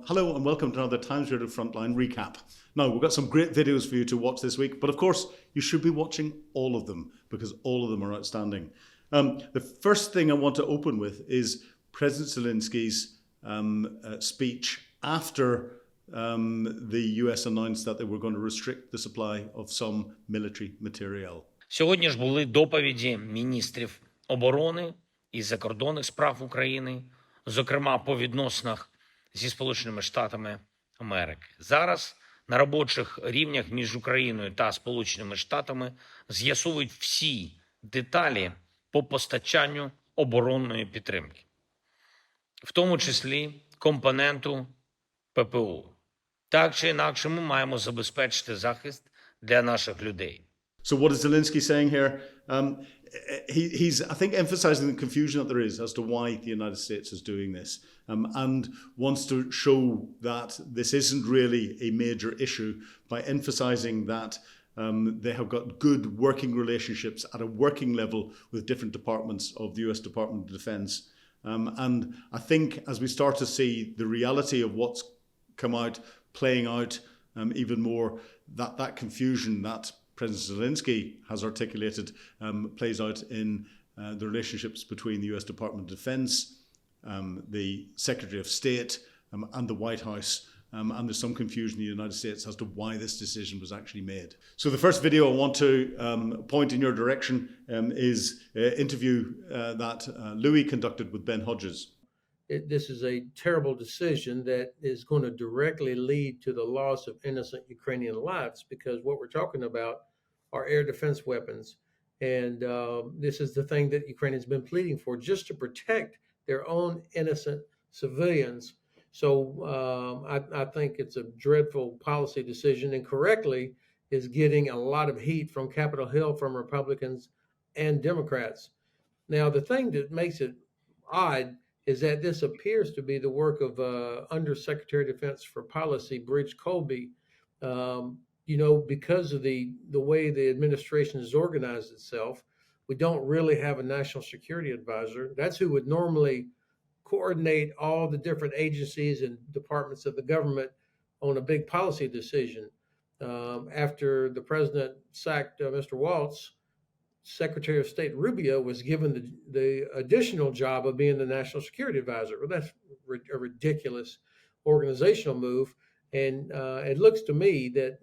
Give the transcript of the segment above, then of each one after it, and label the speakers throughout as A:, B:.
A: Hello and welcome to another Times Radio Frontline recap. Now, we've got some great videos for you to watch this week, but of course, you should be watching all of them because all of them are outstanding. The first thing I want to open with is President Zelensky's speech after the US announced that they were going to restrict the supply of some military material.
B: Сьогодні ж були доповіді міністрів оборони і закордонних справ України, зокрема по відносинах зі Сполученими Штатами Америки. Зараз на робочих рівнях між Україною та Сполученими Штатами з'ясовують всі деталі по постачанню оборонної підтримки, в тому числі компоненту ППО. Так чи інакше ми маємо забезпечити захист для наших людей.
A: So what is Zelensky saying here? He's, I think, emphasizing the confusion that there is as to why the United States is doing this, and wants to show that this isn't really a major issue by emphasizing that they have got good working relationships at a working level with different departments of the US Department of Defense. And I think as we start to see the reality of what's come out, playing out even more, that confusion that President Zelensky has articulated plays out in the relationships between the US Department of Defense, the Secretary of State, and the White House. And there's some confusion in the United States as to why this decision was actually made. So the first video I want to point in your direction is an interview that Louis conducted with Ben Hodges.
C: This is a terrible decision that is going to directly lead to the loss of innocent Ukrainian lives, because what we're talking about are air defense weapons. And this is the thing that Ukraine has been pleading for, just to protect their own innocent civilians. So I think it's a dreadful policy decision, and correctly is getting a lot of heat from Capitol Hill, from Republicans and Democrats. Now, the thing that makes it odd is that this appears to be the work of Undersecretary of Defense for Policy, Bridge Colby. Because of the way the administration has organized itself, we don't really have a national security advisor. That's who would normally coordinate all the different agencies and departments of the government on a big policy decision. After the president sacked Mr. Waltz, Secretary of State Rubio was given the additional job of being the national security advisor. Well, that's a ridiculous organizational move. And it looks to me that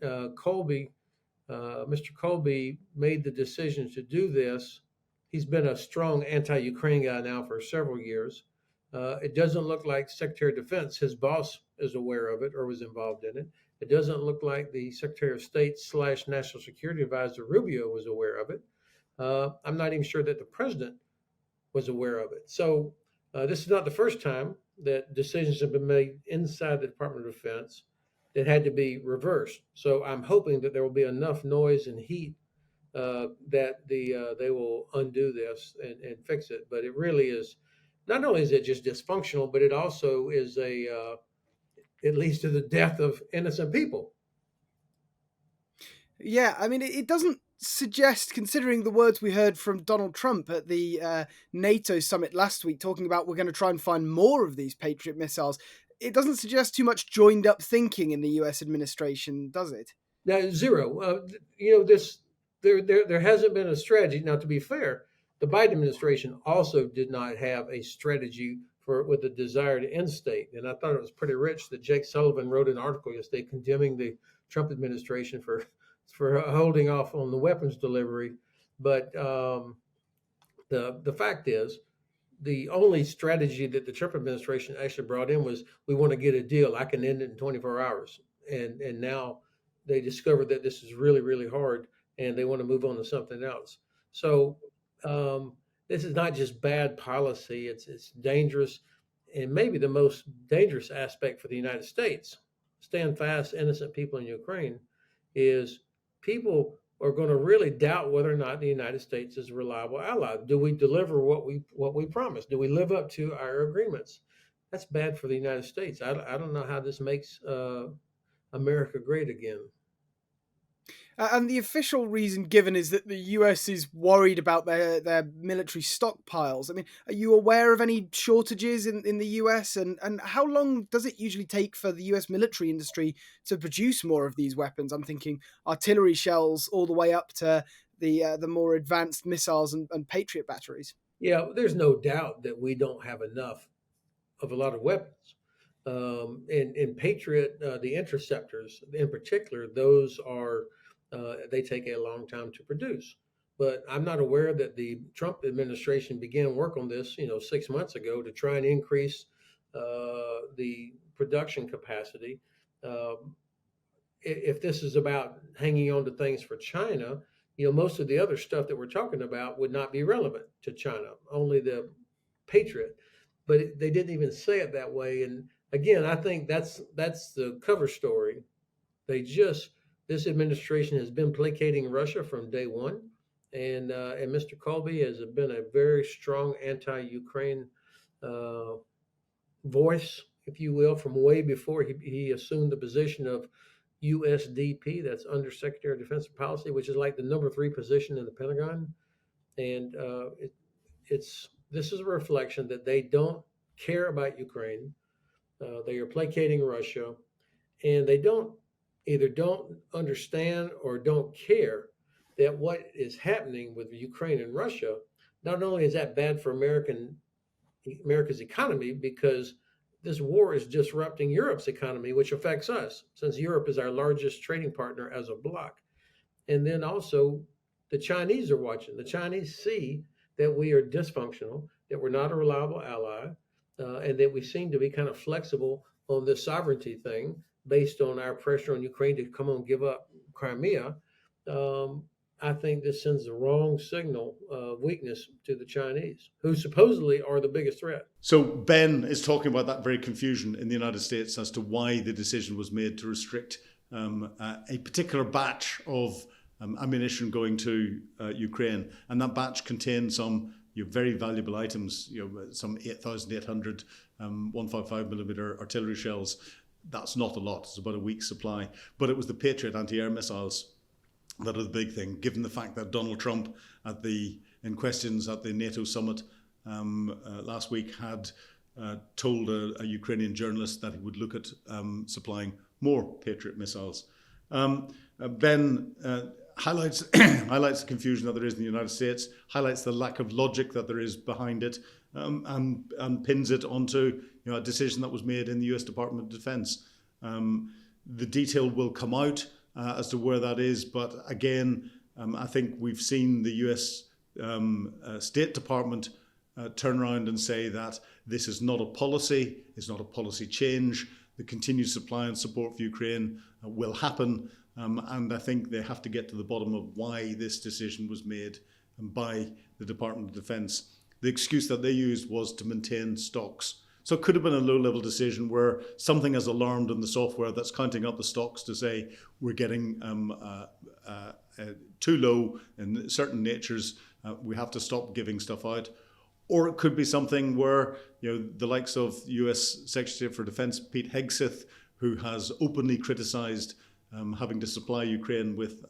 C: Mr. Colby made the decision to do this. He's been a strong anti-Ukraine guy now for several years. It doesn't look like Secretary of Defense, his boss, is aware of it or was involved in it. It doesn't look like the Secretary of State / National Security Advisor Rubio was aware of it. I'm not even sure that the president was aware of it. So this is not the first time that decisions have been made inside the Department of Defense that had to be reversed. So I'm hoping that there will be enough noise and heat that they will undo this and fix it. But it really is, not only is it just dysfunctional, but it also is it leads to the death of innocent people.
D: Yeah, I mean, it doesn't suggest, considering the words we heard from Donald Trump at the NATO summit last week, talking about we're going to try and find more of these Patriot missiles, it doesn't suggest too much joined up thinking in the US administration, does it?
C: No, zero. There hasn't been a strategy. Now, to be fair, the Biden administration also did not have a strategy with a desire to end state. And I thought it was pretty rich that Jake Sullivan wrote an article yesterday condemning the Trump administration for holding off on the weapons delivery. But the fact is, the only strategy that the Trump administration actually brought in was, we want to get a deal. I can end it in 24 hours. And now they discovered that this is really, really hard, and they want to move on to something else. So this is not just bad policy. It's dangerous, and maybe the most dangerous aspect for the United States, stand fast, innocent people in Ukraine, is people are going to really doubt whether or not the United States is a reliable ally. Do we deliver what we promised? Do we live up to our agreements? That's bad for the United States. I don't know how this makes America great again.
D: And the official reason given is that the US is worried about their military stockpiles. I mean, are you aware of any shortages in the US? And how long does it usually take for the US military industry to produce more of these weapons? I'm thinking artillery shells all the way up to the more advanced missiles and Patriot batteries.
C: Yeah, there's no doubt that we don't have enough of a lot of weapons. And Patriot, the interceptors in particular, those are they take a long time to produce. But I'm not aware that the Trump administration began work on this, 6 months ago to try and increase the production capacity. If this is about hanging on to things for China, most of the other stuff that we're talking about would not be relevant to China. Only the Patriot, but they didn't even say it that way. And again, I think that's the cover story. This administration has been placating Russia from day one, and Mr. Colby has been a very strong anti-Ukraine voice, if you will, from way before he assumed the position of USDP. That's Undersecretary of Defense Policy, which is like the number 3 position in the Pentagon, and this is a reflection that they don't care about Ukraine. They are placating Russia, and they either don't understand or don't care that what is happening with Ukraine and Russia, not only is that bad for America's economy, because this war is disrupting Europe's economy, which affects us, since Europe is our largest trading partner as a bloc. And then also the Chinese are watching. The Chinese see that we are dysfunctional, that we're not a reliable ally, and that we seem to be kind of flexible on this sovereignty thing based on our pressure on Ukraine to come on, give up Crimea. I think this sends the wrong signal of weakness to the Chinese, who supposedly are the biggest threat.
A: So Ben is talking about that very confusion in the United States as to why the decision was made to restrict a particular batch of ammunition going to Ukraine, and that batch contained some very valuable items, some 8,800 155 millimeter artillery shells. That's not a lot. It's about a week's supply. But it was the Patriot anti-air missiles that are the big thing, given the fact that Donald Trump, in questions at the NATO summit last week, had told a Ukrainian journalist that he would look at supplying more Patriot missiles. Ben highlights the confusion that there is in the United States, highlights the lack of logic that there is behind it, and pins it onto a decision that was made in the US Department of Defense. The detail will come out as to where that is, but again, I think we've seen the US State Department turn around and say that this is not a policy, it's not a policy change. The continued supply and support for Ukraine will happen, and I think they have to get to the bottom of why this decision was made by the Department of Defense. The excuse that they used was to maintain stocks. So it could have been a low-level decision where something has alarmed in the software that's counting up the stocks to say we're getting too low in certain natures, we have to stop giving stuff out. Or it could be something where the likes of US Secretary for Defense Pete Hegseth, who has openly criticised having to supply Ukraine with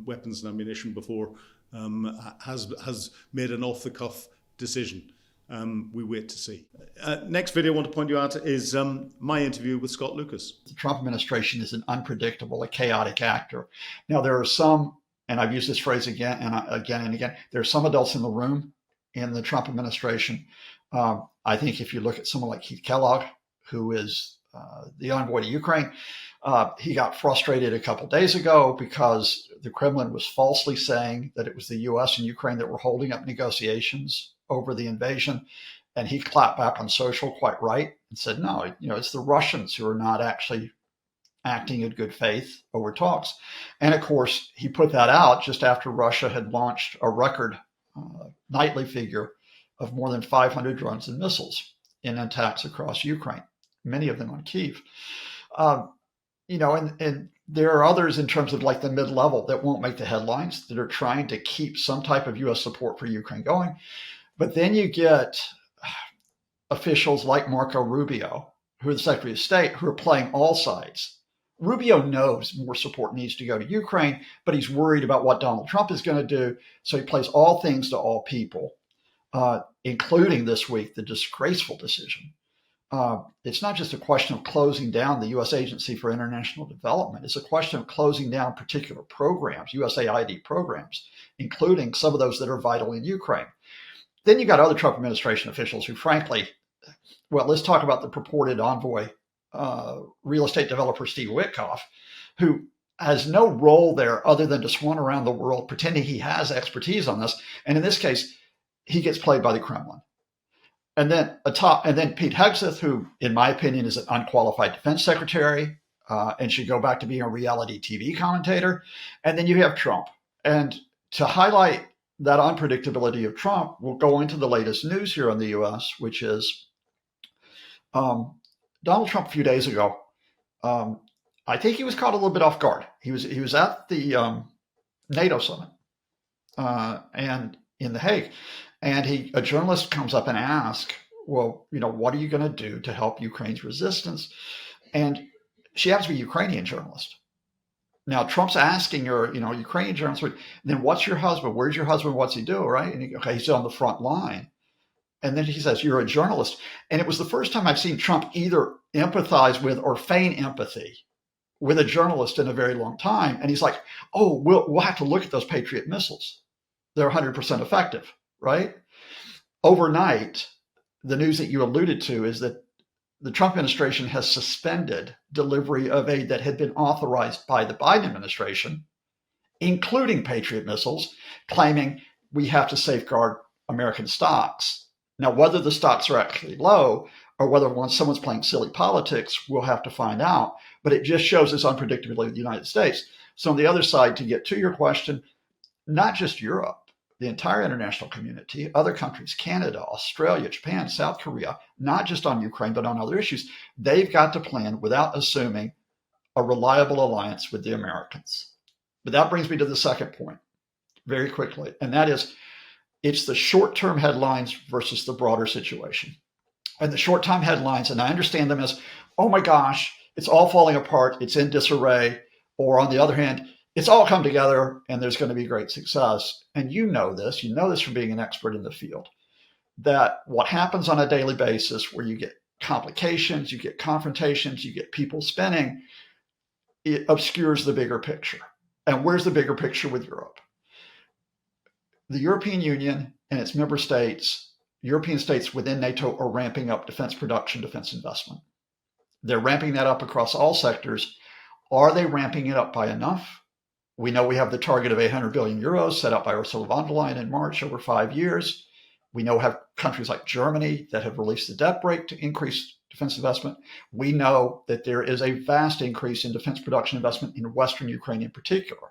A: weapons and ammunition before, has made an off-the-cuff decision. We wait to see. Next video I want to point you at is my interview with Scott Lucas.
E: The Trump administration is an unpredictable, a chaotic actor. Now, there are some, and I've used this phrase again and again, there are some adults in the room in the Trump administration. I think if you look at someone like Keith Kellogg, who is the envoy to Ukraine, he got frustrated a couple days ago because the Kremlin was falsely saying that it was the U.S. and Ukraine that were holding up negotiations over the invasion. And he clapped back on social quite right and said, no, it's the Russians who are not actually acting in good faith over talks. And of course, he put that out just after Russia had launched a record nightly figure of more than 500 drones and missiles in attacks across Ukraine, many of them on Kyiv. And there are others in terms of like the mid-level that won't make the headlines that are trying to keep some type of U.S. support for Ukraine going. But then you get officials like Marco Rubio, who are the Secretary of State, who are playing all sides Rubio knows more support needs to go to Ukraine, but he's worried about what Donald Trump is going to do. So he plays all things to all people, including this week, the disgraceful decision. It's not just a question of closing down the U.S. Agency for International Development. It's a question of closing down particular programs, USAID programs, including some of those that are vital in Ukraine. Then you got other Trump administration officials who, frankly, well, let's talk about the purported envoy, real estate developer Steve Witkoff, who has no role there other than to swan around the world pretending he has expertise on this. And in this case, he gets played by the Kremlin. And then Pete Hegseth, who, in my opinion, is an unqualified defense secretary and should go back to being a reality TV commentator. And then you have Trump. And to highlight that unpredictability of Trump, we'll go into the latest news here in the U.S., which is Donald Trump a few days ago. I think he was caught a little bit off guard. He was at the NATO summit and in The Hague. And a journalist comes up and asks, well, what are you going to do to help Ukraine's resistance? And she happens to be a Ukrainian journalist. Now, Trump's asking her, Ukrainian journalist, then what's your husband? Where's your husband? What's he do? Right? And he's on the front line. And then he says, you're a journalist. And it was the first time I've seen Trump either empathize with or feign empathy with a journalist in a very long time. And he's like, oh, we'll have to look at those Patriot missiles. They're 100% effective. Right? Overnight, the news that you alluded to is that the Trump administration has suspended delivery of aid that had been authorized by the Biden administration, including Patriot missiles, claiming we have to safeguard American stocks. Now, whether the stocks are actually low or whether someone's playing silly politics, we'll have to find out. But it just shows this unpredictability of the United States. So on the other side, to get to your question, not just Europe, the entire international community, other countries, Canada, Australia, Japan, South Korea, not just on Ukraine, but on other issues, they've got to plan without assuming a reliable alliance with the Americans. But that brings me to the second point very quickly, and that is it's the short-term headlines versus the broader situation. And the short-term headlines, and I understand them as, oh my gosh, it's all falling apart, it's in disarray, or on the other hand, it's all come together and there's going to be great success. And you know this from being an expert in the field, that what happens on a daily basis where you get complications, you get confrontations, you get people spinning, it obscures the bigger picture. And where's the bigger picture with Europe? The European Union and its member states, European states within NATO are ramping up defense production, defense investment. They're ramping that up across all sectors. Are they ramping it up by enough? We know we have the target of 800 billion euros set up by Ursula von der Leyen in March over 5 years. We know have countries like Germany that have released the debt brake to increase defense investment. We know that there is a vast increase in defense production investment in Western Ukraine in particular.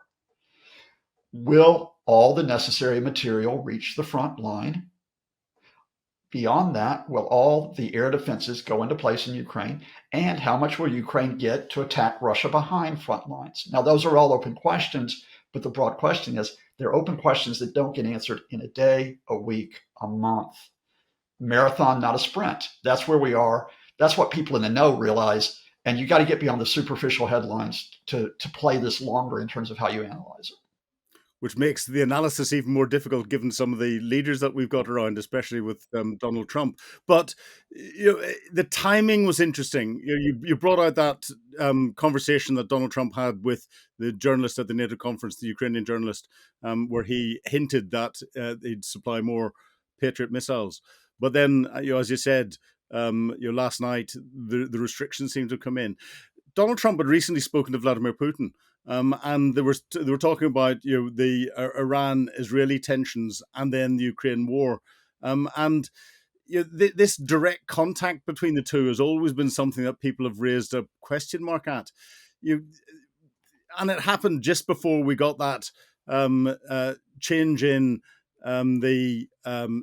E: Will all the necessary material reach the front line? Beyond that, will all the air defenses go into place in Ukraine? And how much will Ukraine get to attack Russia behind front lines? Now, those are all open questions, but the broad question is they're open questions that don't get answered in a day, a week, a month. Marathon, not a sprint. That's where we are. That's what people in the know realize. And you got to get beyond the superficial headlines to play this longer in terms of how you analyze it.
A: Which makes the analysis even more difficult given some of the leaders that we've got around, especially with Donald Trump. But the timing was interesting. You brought out that conversation that Donald Trump had with the journalist at the NATO conference, the Ukrainian journalist, where he hinted that he'd supply more Patriot missiles. But then, as you said, last night, the restrictions seemed to come in. Donald Trump had recently spoken to Vladimir Putin. And they were talking about the Iran-Israeli tensions and then the Ukraine war, and this direct contact between the two has always been something that people have raised a question mark at. And it happened just before we got that change in the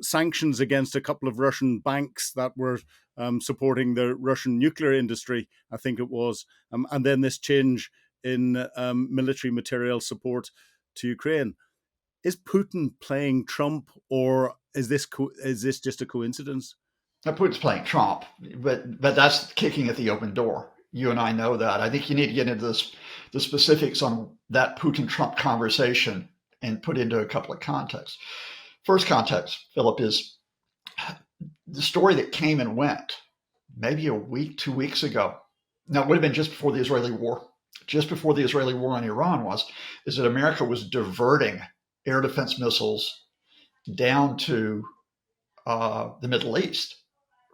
A: sanctions against a couple of Russian banks that were supporting the Russian nuclear industry, I think it was, and then this change in military material support to Ukraine. Is Putin playing Trump, or is this just a coincidence?
E: Now, Putin's playing Trump, but that's kicking at the open door. You and I know that. I think you need to get into the specifics on that Putin-Trump conversation and put into a couple of contexts. First context, Philip, is the story that came and went maybe a week, 2 weeks ago. Now, it would have been just before the Israeli war. Just before the Israeli war on Iran is that America was diverting air defense missiles down to the Middle East,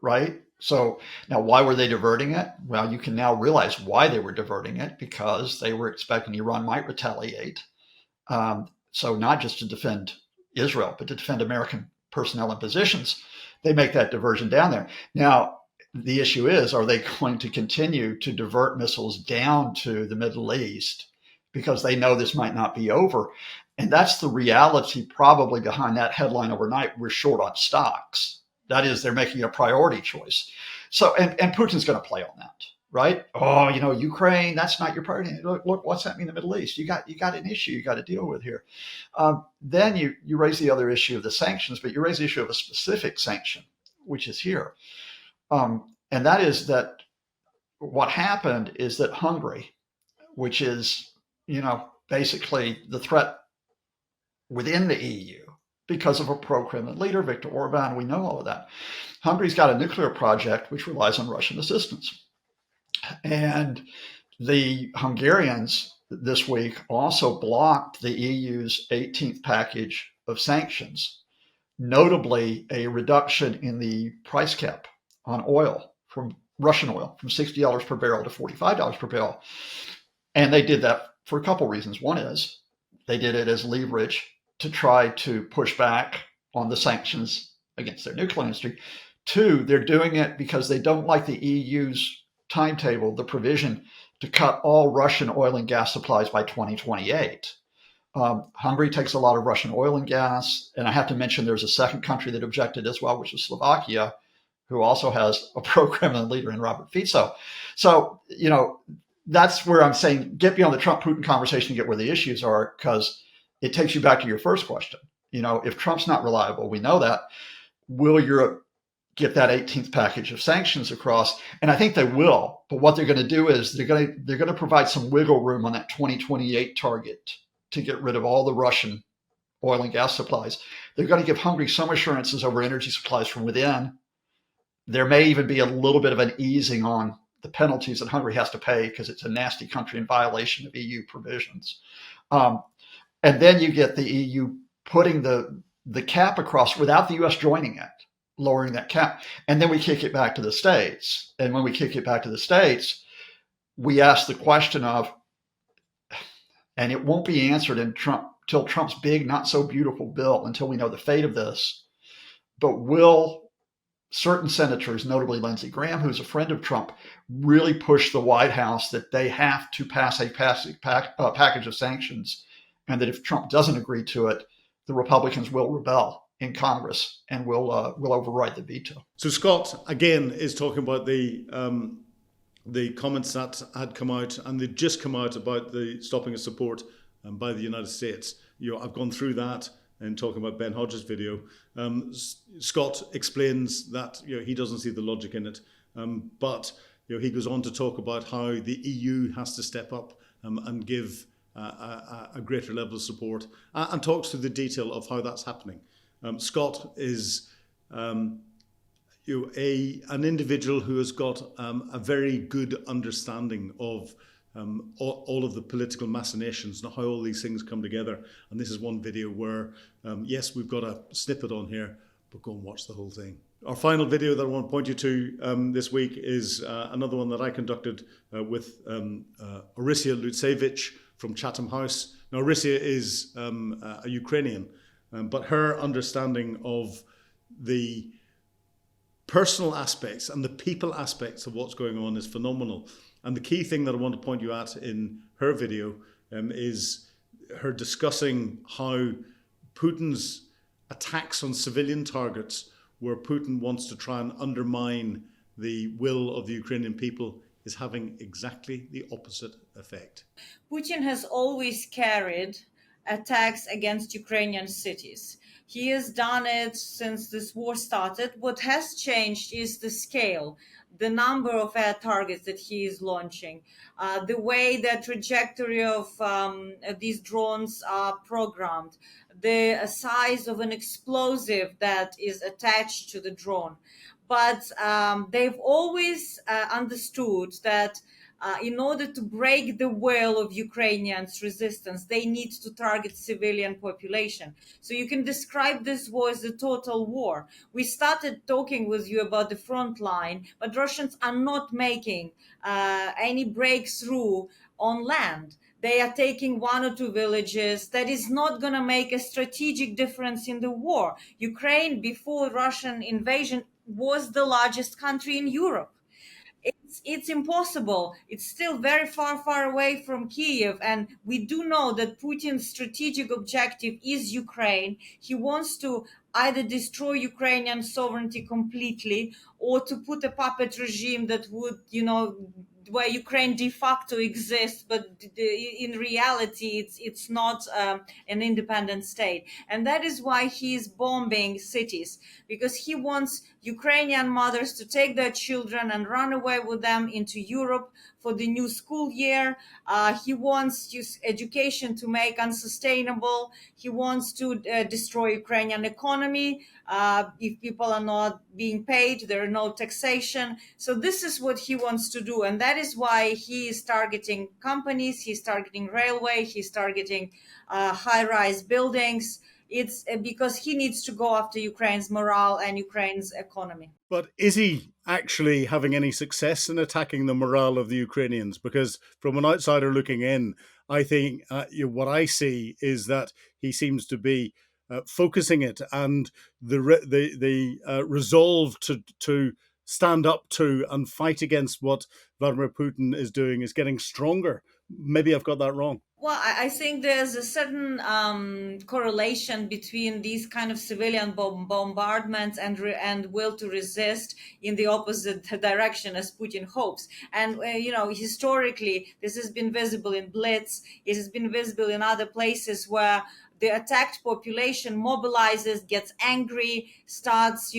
E: right? So now, why were they diverting it? Well, you can now realize why they were diverting it, because they were expecting Iran might retaliate. So not just to defend Israel, but to defend American personnel and positions. They make that diversion down there. Now, the issue is, are they going to continue to divert missiles down to the Middle East because they know this might not be over? And that's the reality probably behind that headline overnight. We're short on stocks. That is, they're making a priority choice. So, and Putin's going to play on that, right? Oh, Ukraine, that's not your priority. Look what's happening in the Middle East. You got an issue you got to deal with here. Then you raise the other issue of the sanctions, but you raise the issue of a specific sanction, which is here. And that is that what happened is that Hungary, which is, basically the threat within the EU because of a pro-Kremlin leader, Viktor Orban, we know all of that. Hungary's got a nuclear project which relies on Russian assistance. And the Hungarians this week also blocked the EU's 18th package of sanctions, notably a reduction in the price cap on oil, from Russian oil, from $60 per barrel to $45 per barrel. And they did that for a couple of reasons. One is they did it as leverage to try to push back on the sanctions against their nuclear industry. Two, they're doing it because they don't like the EU's timetable, the provision to cut all Russian oil and gas supplies by 2028. Hungary takes a lot of Russian oil and gas. And I have to mention there's a second country that objected as well, which is Slovakia, who also has a pro-Kremlin leader in Robert Fico. So, that's where I'm saying get beyond the Trump-Putin conversation and get where the issues are, because it takes you back to your first question. If Trump's not reliable, we know that. Will Europe get that 18th package of sanctions across? And I think they will. But what they're going to do is they're going to provide some wiggle room on that 2028 target to get rid of all the Russian oil and gas supplies. They're going to give Hungary some assurances over energy supplies from within. There may even be a little bit of an easing on the penalties that Hungary has to pay because it's a nasty country in violation of EU provisions. And then you get the EU putting the cap across without the US joining it, lowering that cap. And then we kick it back to the States. And when we kick it back to the States, we ask the question of, and it won't be answered till Trump's big, not so beautiful bill, until we know the fate of this, but will certain senators, notably Lindsey Graham, who's a friend of Trump, really push the White House that they have to pass a package of sanctions, and that if Trump doesn't agree to it, the Republicans will rebel in Congress and will override the veto.
A: So Scott, again, is talking about the comments that had come out, and they've just come out about the stopping of support by the United States. I've gone through that and talking about Ben Hodges' video. Scott explains that he doesn't see the logic in it, but he goes on to talk about how the EU has to step up and give a greater level of support, and talks through the detail of how that's happening. Scott is an individual who has got a very good understanding of all of the political machinations and how all these things come together. And this is one video where, yes, we've got a snippet on here, but go and watch the whole thing. Our final video that I want to point you to this week is another one that I conducted with Orysia Lutsevich from Chatham House. Now, Orysia is a Ukrainian, but her understanding of the personal aspects and the people aspects of what's going on is phenomenal. And the key thing that I want to point you at in her video is her discussing how Putin's attacks on civilian targets, where Putin wants to try and undermine the will of the Ukrainian people, is having exactly the opposite effect.
F: Putin has always carried attacks against Ukrainian cities. He has done it since this war started. What has changed is the scale. the number of air targets that he is launching, the way the trajectory of these drones are programmed, the size of an explosive that is attached to the drone. But they've always understood that in order to break the will of Ukrainians' resistance, they need to target civilian population. So you can describe this war as a total war. We started talking with you about the front line, but Russians are not making any breakthrough on land. They are taking one or two villages. That is not going to make a strategic difference in the war. Ukraine, before Russian invasion, was the largest country in Europe. It's impossible. It's still very far away from Kiev, and we do know that Putin's strategic objective is Ukraine. He wants to either destroy Ukrainian sovereignty completely, or to put a puppet regime that would, where Ukraine de facto exists, but in reality, it's not an independent state. And that is why he is bombing cities, because he wants Ukrainian mothers to take their children and run away with them into Europe for the new school year. He wants education to make unsustainable. He wants to destroy Ukrainian economy. If people are not being paid, there are no taxation. So this is what he wants to do. And that is why he is targeting companies, he's targeting railway, he's targeting high-rise buildings. It's because he needs to go after Ukraine's morale and Ukraine's economy.
A: But is he actually having any success in attacking the morale of the Ukrainians? Because from an outsider looking in, I think what I see is that he seems to be focusing it, and the resolve to stand up to and fight against what Vladimir Putin is doing is getting stronger. Maybe I've got that wrong.
F: Well, I think there's a certain correlation between these kind of civilian bombardments and will to resist in the opposite direction as Putin hopes. And, historically, this has been visible in Blitz. It has been visible in other places where the attacked population mobilizes, gets angry, starts,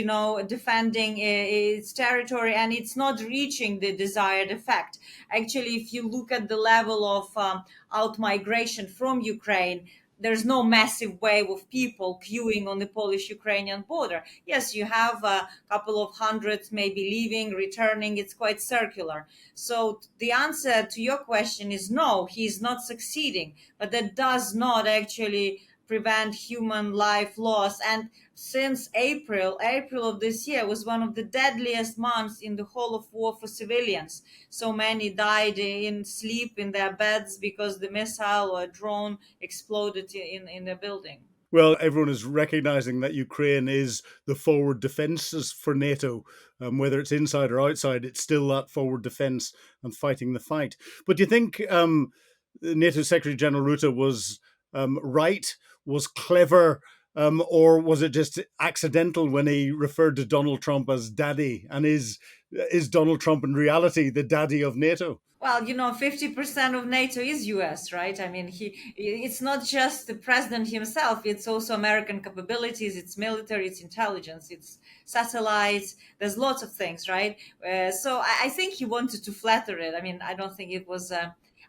F: defending its territory, and it's not reaching the desired effect. Actually, if you look at the level of out-migration from Ukraine, there's no massive wave of people queuing on the Polish-Ukrainian border. Yes, you have a couple of hundreds maybe leaving, returning. It's quite circular. So the answer to your question is no, he's not succeeding. But that does not actually prevent human life loss. And since April of this year was one of the deadliest months in the whole of war for civilians. So many died in sleep in their beds because the missile or drone exploded in their building.
A: Well, everyone is recognizing that Ukraine is the forward defenses for NATO. Whether it's inside or outside, it's still that forward defense and fighting the fight. But do you think NATO Secretary General Rutte was right, was clever, or was it just accidental when he referred to Donald Trump as daddy? And is Donald Trump in reality the daddy of NATO?
F: Well, 50% of NATO is US, right? I mean, it's not just the president himself, it's also American capabilities, it's military, it's intelligence, it's satellites, there's lots of things, right? So I think he wanted to flatter it. I mean, I don't think it was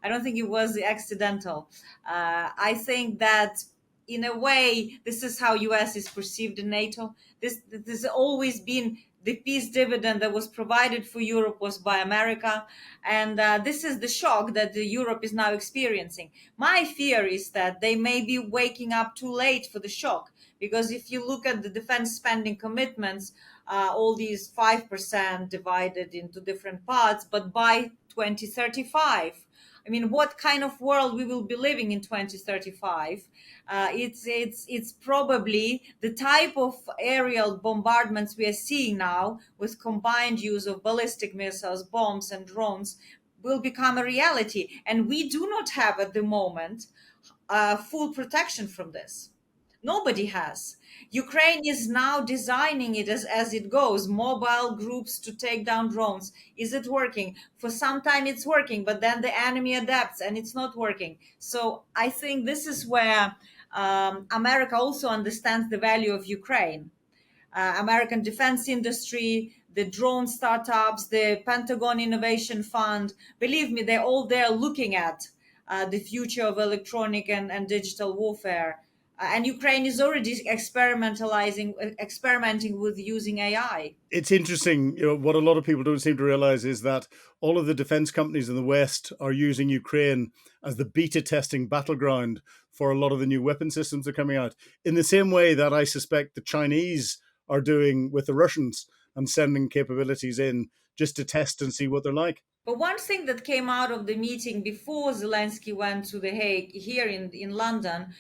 F: accidental. I think that in a way, this is how US is perceived in NATO. This has always been the peace dividend that was provided for Europe was by America. And this is the shock that Europe is now experiencing. My fear is that they may be waking up too late for the shock. Because if you look at the defense spending commitments, all these 5% divided into different parts, but by 2035, I mean, what kind of world we will be living in 2035? It's probably the type of aerial bombardments we are seeing now with combined use of ballistic missiles, bombs, and drones will become a reality. And we do not have at the moment full protection from this. Nobody has. Ukraine is now designing it as it goes, mobile groups to take down drones. Is it working? For some time it's working, but then the enemy adapts and it's not working. So I think this is where America also understands the value of Ukraine. American defense industry, the drone startups, the Pentagon Innovation Fund. Believe me, they're all there looking at the future of electronic and digital warfare. And Ukraine is already experimenting with using AI.
A: It's interesting, what a lot of people don't seem to realize is that all of the defense companies in the West are using Ukraine as the beta testing battleground for a lot of the new weapon systems that are coming out, in the same way that I suspect the Chinese are doing with the Russians and sending capabilities in just to test and see what they're like.
F: But one thing that came out of the meeting before Zelensky went to The Hague here in London,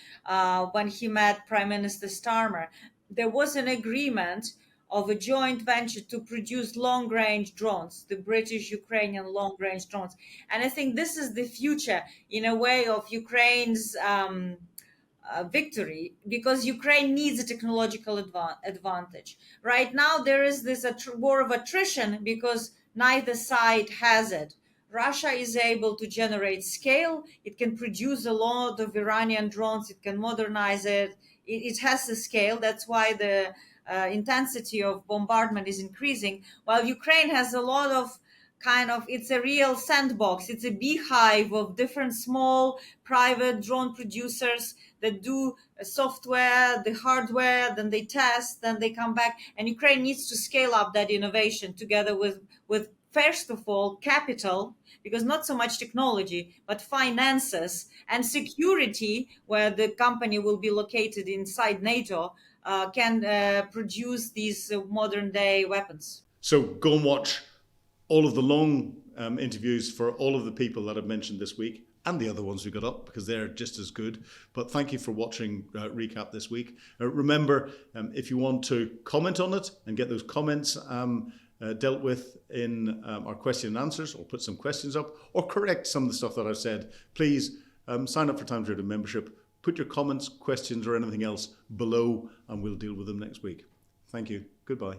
F: when he met Prime Minister Starmer, there was an agreement of a joint venture to produce long-range drones, the British-Ukrainian long-range drones. And I think this is the future, in a way, of Ukraine's victory, because Ukraine needs a technological advantage. Right now, there is this war of attrition because neither side has it. Russia is able to generate scale. It can produce a lot of Iranian drones. It can modernize it. It has the scale. That's why the intensity of bombardment is increasing. While Ukraine has a lot of it's a real sandbox. It's a beehive of different small private drone producers that do software, the hardware, then they test, then they come back. And Ukraine needs to scale up that innovation together with first of all, capital, because not so much technology, but finances and security, where the company will be located inside NATO, can produce these modern day weapons.
A: So go and watch all of the long interviews for all of the people that I've mentioned this week, and the other ones we got up, because they're just as good. But thank you for watching Recap this week. Remember, if you want to comment on it and get those comments dealt with in our question and answers, or put some questions up, or correct some of the stuff that I've said, please sign up for Time Trader membership. Put your comments, questions, or anything else below, and we'll deal with them next week. Thank you. Goodbye.